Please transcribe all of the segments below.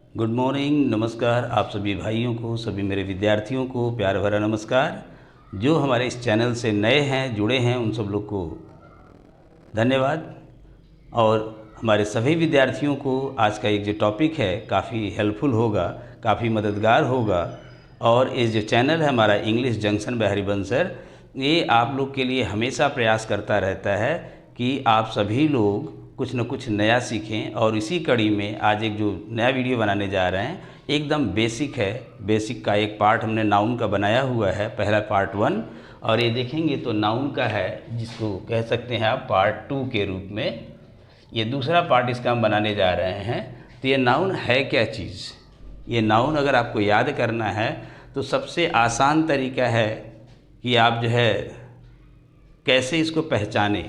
Good morning, नमस्कार आप सभी भाइयों को, सभी मेरे विद्यार्थियों को प्यार भरा नमस्कार। जो हमारे इस चैनल से नए हैं, जुड़े हैं, उन सब लोग को धन्यवाद। और हमारे सभी विद्यार्थियों को आज का एक जो टॉपिक है काफ़ी हेल्पफुल होगा, काफ़ी मददगार होगा। और ये जो चैनल है हमारा English junction by Harivansh sir, ये आप लोग के लिए हमेशा प्रयास करता रहता है कि आप सभी लोग कुछ न कुछ नया सीखें। और इसी कड़ी में आज एक जो नया वीडियो बनाने जा रहे हैं एकदम बेसिक है। बेसिक का एक पार्ट हमने नाउन का बनाया हुआ है, पहला पार्ट 1। और ये देखेंगे तो नाउन का है, जिसको कह सकते हैं आप पार्ट 2 के रूप में। ये दूसरा पार्ट इसका हम बनाने जा रहे हैं। तो ये नाउन है क्या चीज़, ये नाउन अगर आपको याद करना है तो सबसे आसान तरीका है कि आप जो है कैसे इसको पहचाने।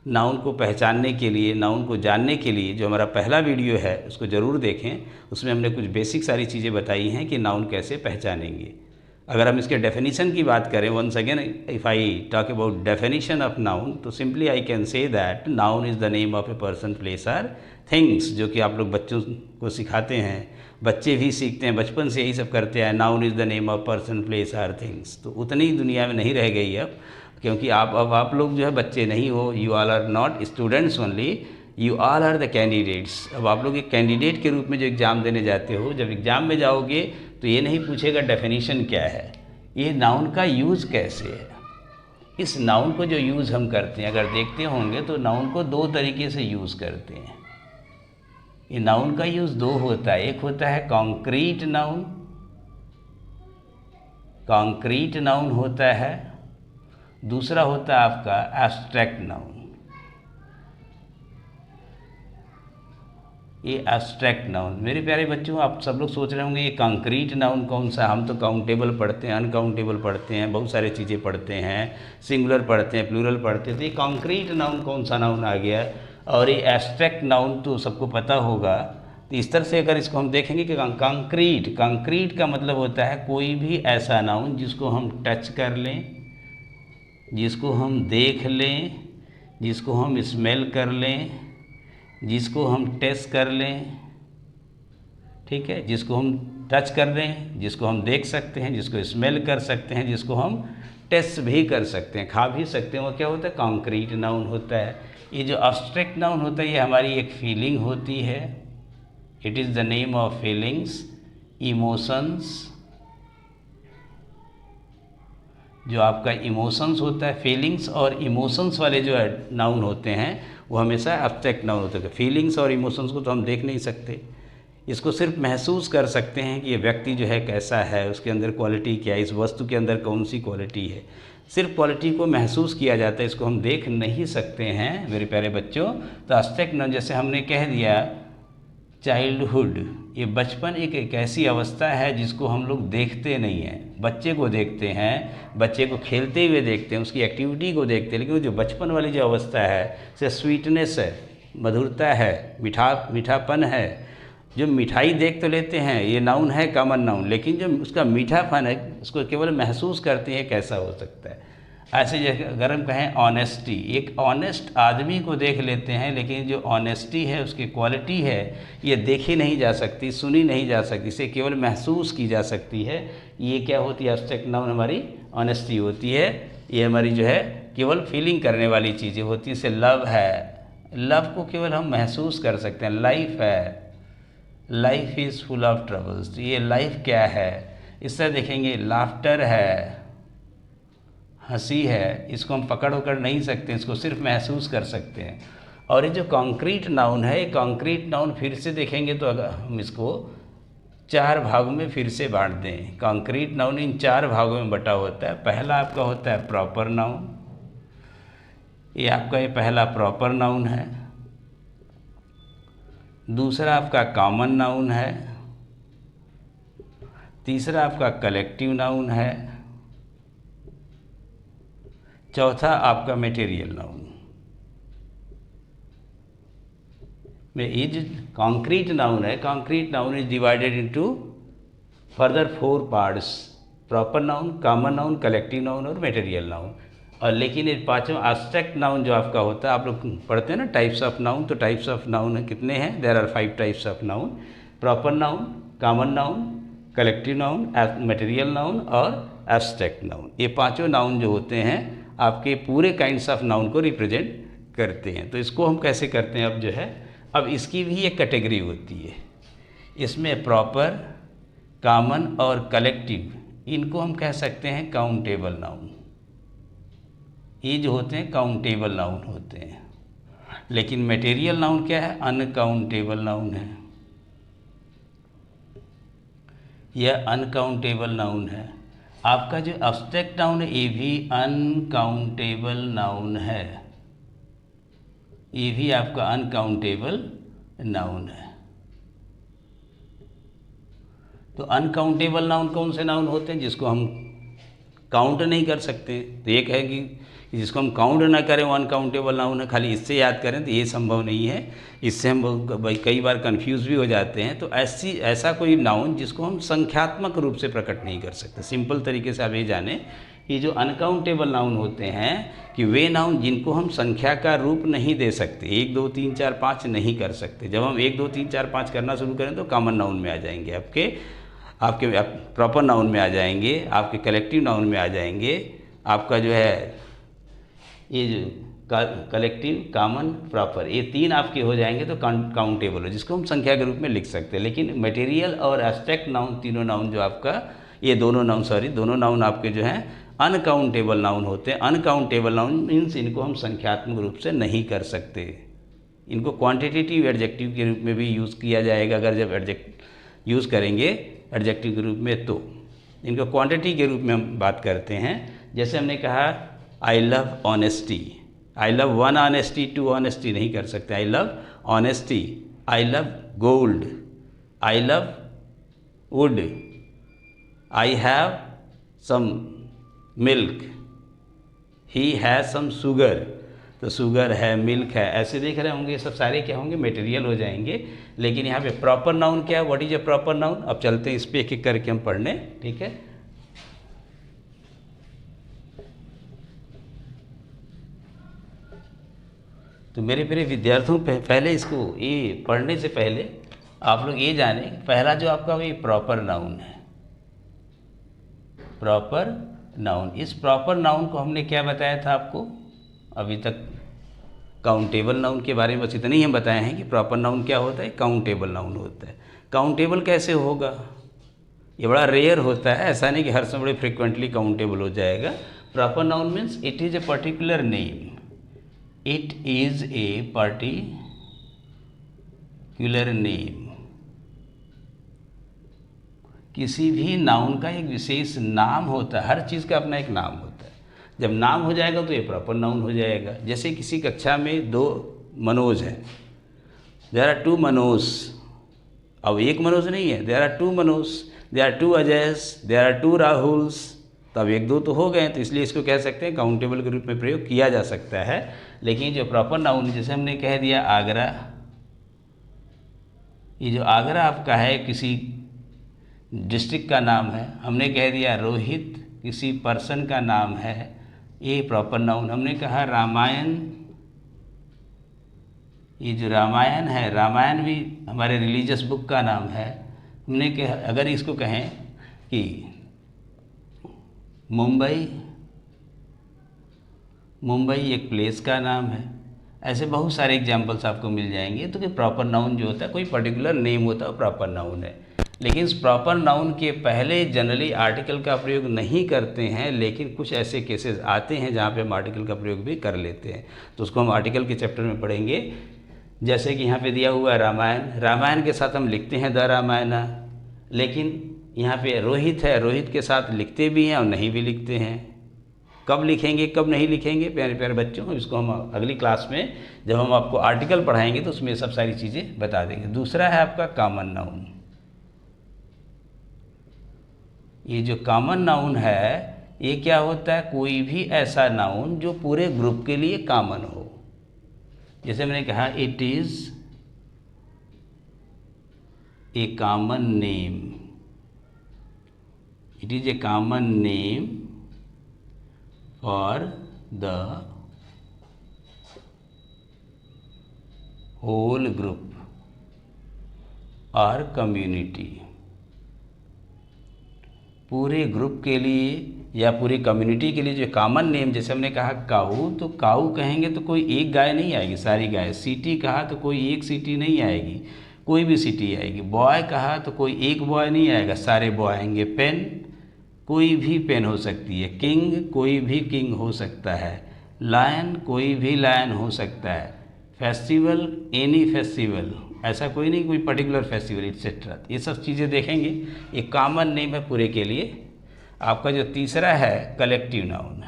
नाउन को पहचानने के लिए, नाउन को जानने के लिए जो हमारा पहला वीडियो है उसको ज़रूर देखें। उसमें हमने कुछ बेसिक सारी चीज़ें बताई हैं कि नाउन कैसे पहचानेंगे। अगर हम इसके डेफिनेशन की बात करें, once again if I talk about definition of noun, तो simply I can say that noun is the name of a person, place or things, जो कि आप लोग बच्चों को सिखाते हैं, बच्चे भी सीखते हैं, बचपन से यही सब करते हैं। Noun is the name of person, place or things. तो उतनी दुनिया में नहीं रह गई अब, क्योंकि आप लोग जो है बच्चे नहीं हो। You all are not students only, you all are the candidates. अब आप लोग एक कैंडिडेट के रूप में जो एग्ज़ाम देने जाते हो, जब एग्ज़ाम में जाओगे तो ये नहीं पूछेगा डेफिनेशन क्या है, ये नाउन का यूज़ कैसे है। इस नाउन को जो यूज़ हम करते हैं, अगर देखते होंगे तो नाउन को दो तरीके से यूज़ करते हैं। ये नाउन का यूज़ दो होता है। एक होता है कॉन्क्रीट नाउन, कॉन्क्रीट नाउन होता है। दूसरा होता है आपका एब्स्ट्रैक्ट नाउन। ये एब्स्ट्रैक्ट नाउन, मेरे प्यारे बच्चों, आप सब लोग सोच रहे होंगे ये कंक्रीट नाउन कौन सा। हम तो काउंटेबल पढ़ते हैं, अनकाउंटेबल पढ़ते हैं, बहुत सारी चीज़ें पढ़ते हैं, सिंगुलर पढ़ते हैं, प्लूरल पढ़ते हैं। तो ये कंक्रीट नाउन कौन सा नाउन आ गया। और ये एब्स्ट्रैक्ट नाउन तो सबको पता होगा। तो इस तरह से अगर इसको हम देखेंगे कि कंक्रीट, कंक्रीट का मतलब होता है कोई भी ऐसा नाउन जिसको हम टच कर लें, जिसको हम देख लें, जिसको हम स्मेल कर लें, जिसको हम टेस्ट कर लें, ठीक है, जिसको हम टच कर लें, जिसको हम देख सकते हैं, जिसको स्मेल कर सकते हैं, जिसको हम टेस्ट भी कर सकते हैं, खा भी सकते हैं, वो क्या होता है, कॉन्क्रीट नाउन होता है। ये जो एब्स्ट्रैक्ट नाउन होता है ये हमारी एक फीलिंग होती है। It is the name of feelings, emotions. जो आपका इमोशंस होता है, फीलिंग्स और इमोशंस वाले जो नाउन होते हैं वो हमेशा एब्स्ट्रैक्ट नाउन होते हैं। फीलिंग्स और इमोशंस को तो हम देख नहीं सकते, इसको सिर्फ महसूस कर सकते हैं कि ये व्यक्ति जो है कैसा है, उसके अंदर क्वालिटी क्या है, इस वस्तु के अंदर कौन सी क्वालिटी है। सिर्फ क्वालिटी को महसूस किया जाता है, इसको हम देख नहीं सकते हैं मेरे प्यारे बच्चों। तो एब्स्ट्रैक्ट नाउन, जैसे हमने कह दिया चाइल्डहुड, ये बचपन एक ऐसी अवस्था है जिसको हम लोग देखते नहीं हैं। बच्चे को देखते हैं, बच्चे को खेलते हुए देखते हैं, उसकी एक्टिविटी को देखते हैं, लेकिन जो बचपन वाली जो अवस्था है, से स्वीटनेस है, मधुरता है, मीठापन है। जो मिठाई देख तो लेते हैं, ये नाउन है, कॉमन नाउन, लेकिन जो उसका मीठापन है उसको केवल महसूस करते हैं, कैसा हो सकता है। ऐसे अगर हम कहें ऑनेस्टी, एक ऑनेस्ट आदमी को देख लेते हैं, लेकिन जो ऑनेस्टी है, उसकी क्वालिटी है, ये देखी नहीं जा सकती, सुनी नहीं जा सकती, इसे केवल महसूस की जा सकती है। ये क्या होती है, एब्स्ट्रैक्ट नाउन हमारी ऑनेस्टी होती है। ये हमारी जो है केवल फीलिंग करने वाली चीज़ें होती हैं। जैसे लव है, लव को केवल हम महसूस कर सकते हैं। लाइफ है, life is full of troubles, तो ये लाइफ क्या है। इस तरह देखेंगे, लाफ्टर है, हंसी है, इसको हम पकड़ नहीं सकते, इसको सिर्फ महसूस कर सकते हैं। और ये जो कॉन्क्रीट नाउन है, ये कॉन्क्रीट नाउन फिर से देखेंगे तो अगर हम इसको 4 भागों में फिर से बांट दें। कॉन्क्रीट नाउन इन 4 भागों में बटा होता है। पहला आपका होता है प्रॉपर नाउन, ये आपका ये पहला प्रॉपर नाउन है। दूसरा आपका कॉमन नाउन है। तीसरा आपका कलेक्टिव नाउन है। चौथा आपका मटेरियल नाउन। में ये जो कॉन्क्रीट नाउन है, concrete noun is divided into further 4 parts: proper noun, common noun, collective noun और मटेरियल नाउन। और लेकिन ये पांचों एब्स्ट्रैक्ट नाउन जो आपका होता है, आप लोग पढ़ते हैं ना टाइप्स ऑफ नाउन, तो टाइप्स ऑफ नाउन कितने हैं, there are 5 types of noun. Proper noun, common noun, collective noun, material noun और एब्स्ट्रैक्ट नाउन। ये पांचों नाउन जो होते हैं आपके पूरे काइंड्स ऑफ नाउन को रिप्रेजेंट करते हैं। तो इसको हम कैसे करते हैं, अब जो है अब इसकी भी एक कैटेगरी होती है। इसमें प्रॉपर, कॉमन और कलेक्टिव, इनको हम कह सकते हैं काउंटेबल नाउन। ये जो होते हैं काउंटेबल नाउन होते हैं। लेकिन मटेरियल नाउन क्या है, अनकाउंटेबल नाउन है। यह अनकाउंटेबल नाउन है। आपका जो एब्स्ट्रैक्ट नाउन है ये भी अनकाउंटेबल नाउन है। ये भी आपका अनकाउंटेबल नाउन है। तो अनकाउंटेबल नाउन कौन से नाउन होते हैं, जिसको हम काउंट नहीं कर सकते। तो एक है कि जिसको हम काउंट ना करें वो अनकाउंटेबल नाउन है, खाली इससे याद करें तो ये संभव नहीं है। इससे हम कई बार कंफ्यूज भी हो जाते हैं। तो ऐसा कोई नाउन जिसको हम संख्यात्मक रूप से प्रकट नहीं कर सकते। सिंपल तरीके से आप ये जानें कि जो अनकाउंटेबल नाउन होते हैं कि वे नाउन जिनको हम संख्या का रूप नहीं दे सकते, 1 2 3 4 5 नहीं कर सकते। जब हम 1 2 3 4 5 करना शुरू करें तो कॉमन नाउन में आ जाएंगे, आपके प्रॉपर नाउन में आ जाएंगे, आपके कलेक्टिव नाउन में आ जाएंगे, आपका जो है ये जो कलेक्टिव, कॉमन, प्रॉपर, ये 3 आपके हो जाएंगे तो काउंटेबल हो, जिसको हम संख्या के रूप में लिख सकते हैं। लेकिन मटेरियल और एब्स्ट्रैक्ट नाउन, तीनों नाउन जो आपका ये दोनों नाउन आपके जो हैं अनकाउंटेबल नाउन होते हैं। अनकाउंटेबल नाउन मीन्स इनको हम संख्यात्मक रूप से नहीं कर सकते। इनको क्वांटिटेटिव एडजेक्टिव के रूप में भी यूज़ किया जाएगा। अगर जब यूज़ करेंगे एडजेक्टिव के रूप में तो इनको क्वांटिटी के रूप में हम बात करते हैं। जैसे हमने कहा I love honesty, I love 1 honesty 2 honesty नहीं कर सकते। I love honesty, I love gold, I love wood, I have some milk, he has some sugar. तो शुगर है, मिल्क है, ऐसे देख रहे होंगे, ये सब सारे क्या होंगे, मटेरियल हो जाएंगे। लेकिन यहाँ पे प्रॉपर नाउन क्या है, what is a proper noun. अब चलते हैं इस पे एक एक करके हम पढ़ने, ठीक है। तो मेरे प्रिय विद्यार्थियों, पहले इसको ये पढ़ने से पहले आप लोग ये जाने, पहला जो आपका ये प्रॉपर नाउन है, प्रॉपर नाउन। इस प्रॉपर नाउन को हमने क्या बताया था आपको अभी तक, काउंटेबल नाउन के बारे में बस इतना ही हम बताए हैं कि प्रॉपर नाउन क्या होता है, काउंटेबल नाउन होता है। काउंटेबल कैसे होगा, ये बड़ा रेयर होता है, ऐसा नहीं कि हर समय बड़े फ्रिक्वेंटली काउंटेबल हो जाएगा। Proper noun means it is a particular name, it is a particular name. किसी भी नाउन का एक विशेष नाम होता है, हर चीज़ का अपना एक नाम होता है। जब नाम हो जाएगा तो ये प्रॉपर नाउन हो जाएगा। जैसे किसी कक्षा में 2 मनोज हैं, देयर आर 2 मनोज। अब एक मनोज नहीं है, there are 2 Manoj, there are 2 Ajays, there are 2 Rahuls. तो अब 1 2 तो हो गए, तो इसलिए इसको कह सकते हैं काउंटेबल के रूप में प्रयोग किया जा सकता है। लेकिन जो प्रॉपर नाउन, जैसे हमने कह दिया आगरा, ये जो आगरा आपका है किसी डिस्ट्रिक्ट का नाम है। हमने कह दिया रोहित किसी पर्सन का नाम है, ये प्रॉपर नाउन। हमने कहा रामायण, ये जो रामायण है, रामायण भी हमारे रिलीजियस बुक का नाम है। हमने कहा अगर इसको कहें कि मुंबई, मुंबई एक प्लेस का नाम है। ऐसे बहुत सारे एग्जाम्पल्स आपको मिल जाएंगे। तो कि प्रॉपर नाउन जो होता है कोई पर्टिकुलर नेम होता है, प्रॉपर नाउन है। लेकिन इस प्रॉपर नाउन के पहले जनरली आर्टिकल का प्रयोग नहीं करते हैं, लेकिन कुछ ऐसे केसेस आते हैं जहाँ पे हम आर्टिकल का प्रयोग भी कर लेते हैं। तो उसको हम आर्टिकल के चैप्टर में पढ़ेंगे। जैसे कि यहाँ पे दिया हुआ है रामायण, रामायण के साथ हम लिखते हैं द रामायणा, लेकिन यहाँ पे रोहित है, रोहित के साथ लिखते भी हैं और नहीं भी लिखते हैं। कब लिखेंगे कब नहीं लिखेंगे प्यारे प्यारे बच्चों, इसको हम अगली क्लास में जब हम आपको आर्टिकल पढ़ाएंगे तो उसमें सब सारी चीज़ें बता देंगे। दूसरा है आपका कॉमन नाउन। ये जो कॉमन नाउन है ये क्या होता है, कोई भी ऐसा नाउन जो पूरे ग्रुप के लिए कॉमन हो। जैसे मैंने कहा it is a common name, it is a common name for the whole group और कम्युनिटी। पूरे ग्रुप के लिए या पूरी कम्युनिटी के लिए जो कॉमन नेम, जैसे हमने कहा काऊ, तो काऊ कहेंगे तो कोई एक गाय नहीं आएगी, सारी गाय। सिटी कहा तो कोई एक सिटी नहीं आएगी, कोई भी सिटी आएगी। बॉय कहा तो कोई एक बॉय नहीं आएगा, सारे बॉय आएंगे। पेन, कोई भी पेन हो सकती है। किंग, कोई भी किंग हो सकता है। लायन, कोई भी लायन हो सकता है। फेस्टिवल, एनी फेस्टिवल, ऐसा कोई नहीं कोई पर्टिकुलर फेस्टिवल एक्सेट्रा। ये सब चीज़ें देखेंगे, ये कॉमन नेम है पूरे के लिए। आपका जो तीसरा है कलेक्टिव नाउन।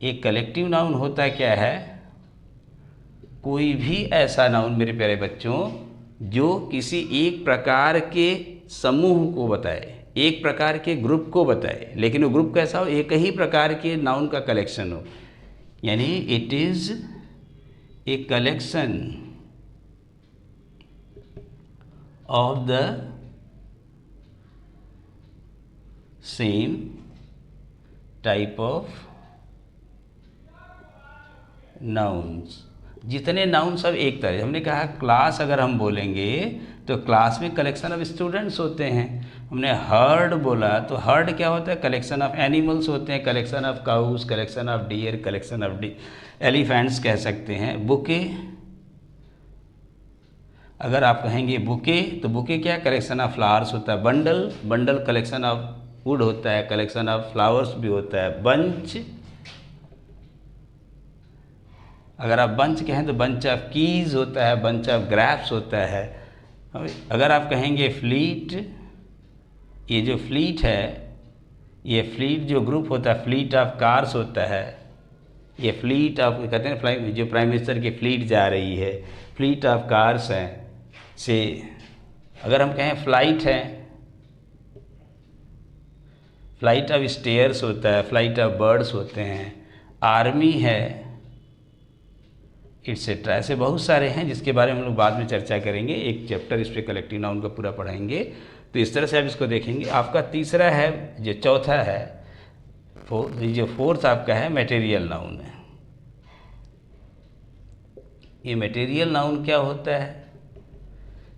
एक कलेक्टिव नाउन होता क्या है, कोई भी ऐसा नाउन मेरे प्यारे बच्चों जो किसी एक प्रकार के समूह को बताए, एक प्रकार के ग्रुप को बताए, लेकिन वो ग्रुप कैसा हो, एक ही प्रकार के नाउन का कलेक्शन हो। यानी it is a collection of the same type of nouns. जितने नाउन सब एक तरह, हमने कहा क्लास अगर हम बोलेंगे तो क्लास में कलेक्शन ऑफ स्टूडेंट्स होते हैं। हमने हर्ड बोला तो हर्ड क्या होता है, कलेक्शन ऑफ एनिमल्स होते हैं, collection of cows, collection of dear, collection of elephants कह सकते हैं। बुके, अगर आप कहेंगे बुके तो बुके क्या, कलेक्शन ऑफ फ्लावर्स होता है। Bundle, bundle collection of would होता है, कलेक्शन ऑफ फ्लावर्स भी होता है। बंच, अगर आप बंच कहें तो बंच ऑफ कीज होता है, बंच ऑफ ग्रैप्स होता है। अगर आप कहेंगे फ्लीट, ये जो फ्लीट है, ये फ्लीट जो ग्रुप होता है, फ्लीट ऑफ कार्स होता है। ये फ्लीट ऑफ कहते हैं जो प्राइम मिनिस्टर की फ्लीट जा रही है, फ्लीट ऑफ कार्स हैं से। अगर हम कहें फ्लाइट है, फ्लाइट ऑफ स्टेयर्स होता है, फ्लाइट ऑफ बर्ड्स होते हैं। आर्मी है, एटसेट्रा। ऐसे बहुत सारे हैं जिसके बारे में हम लोग बाद में चर्चा करेंगे, एक चैप्टर इस पर कलेक्टिव नाउन का पूरा पढ़ाएंगे। तो इस तरह से आप इसको देखेंगे। आपका तीसरा है, जो चौथा है, जो फोर्थ आपका है मटेरियल नाउन है। ये मटेरियल नाउन क्या होता है,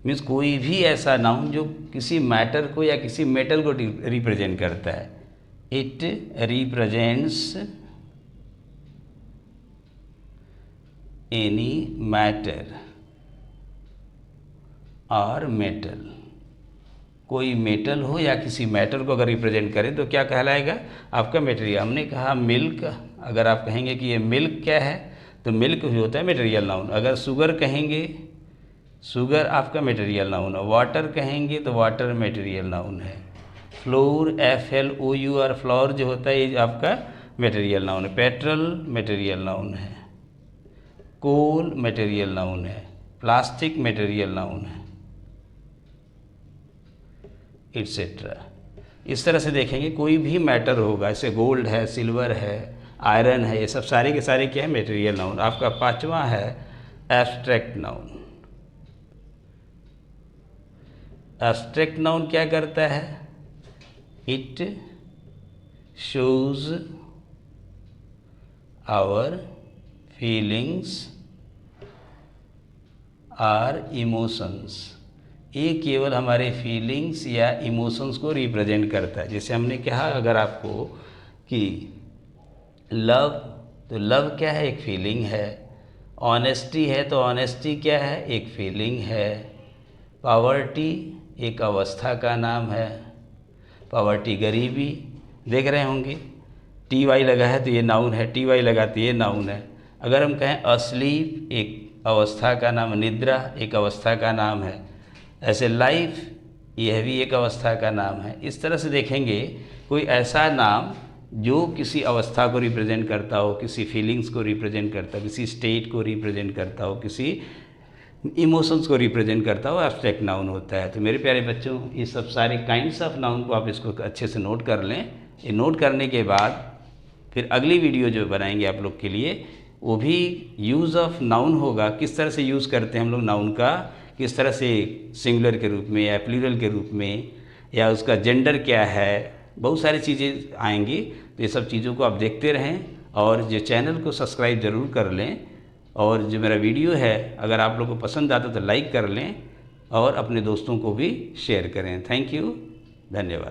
मीन्स कोई भी ऐसा नाउन जो किसी मैटर को या किसी मेटल को रिप्रेजेंट करता है। इट रिप्रेजेंट्स एनी मैटर और मेटल। कोई मेटल हो या किसी मैटर को अगर रिप्रेजेंट करे तो क्या कहलाएगा, आपका मटेरियल। हमने कहा मिल्क, अगर आप कहेंगे कि ये मिल्क क्या है तो मिल्क भी होता है मटेरियल नाउन। अगर शुगर कहेंगे, शुगर आपका मटेरियल नाउन है। वाटर कहेंगे तो वाटर मटेरियल नाउन है। फ्लोर, FLOUR, फ्लोर जो होता है ये आपका मटेरियल नाउन है। पेट्रोल मटेरियल नाउन है। कोल मटेरियल नाउन है। प्लास्टिक मटेरियल नाउन है, एटसेट्रा। इस तरह से देखेंगे कोई भी मैटर होगा, जैसे गोल्ड है, सिल्वर है, आयरन है, ये सब सारे के सारे क्या है, मटेरियल नाउन। आपका पांचवा है एब्स्ट्रैक्ट नाउन। एब्स्ट्रैक्ट नाउन क्या करता है, it shows our feelings or emotions. ये केवल हमारे फीलिंग्स या इमोशंस को रिप्रेजेंट करता है। जैसे हमने कहा अगर आपको कि लव, तो लव क्या है, एक फीलिंग है। ऑनेस्टी है तो ऑनेस्टी क्या है, एक फीलिंग है। पॉवर्टी एक अवस्था का नाम है। पॉवर्टी गरीबी, देख रहे होंगे TY लगा है तो ये नाउन है, TY लगा तो ये नाउन है। अगर हम कहें अस्लीप, एक अवस्था का नाम, निद्रा एक अवस्था का नाम है। ऐसे लाइफ, यह भी एक अवस्था का नाम है। इस तरह से देखेंगे कोई ऐसा नाम जो किसी अवस्था को रिप्रेजेंट करता हो, किसी फीलिंग्स को रिप्रेजेंट करता हो, किसी स्टेट को रिप्रेजेंट करता हो, किसी इमोशंस को रिप्रेजेंट करता हो, एब्स्ट्रैक्ट नाउन होता है। तो मेरे प्यारे बच्चों, ये सब सारे काइंड्स ऑफ नाउन को आप इसको अच्छे से नोट कर लें। ये नोट करने के बाद फिर अगली वीडियो जो बनाएंगे आप लोग के लिए, वो भी यूज़ ऑफ नाउन होगा। किस तरह से यूज़ करते हैं हम लोग नाउन का, किस तरह से सिंगुलर के रूप में या प्लूरल के रूप में, या उसका जेंडर क्या है, बहुत सारी चीज़ें आएंगी। तो ये सब चीज़ों को आप देखते रहें और जो चैनल को सब्सक्राइब ज़रूर कर लें। और जो मेरा वीडियो है अगर आप लोग को पसंद आता तो लाइक कर लें। और अपने दोस्तों को भी शेयर करें। थैंक यू, धन्यवाद।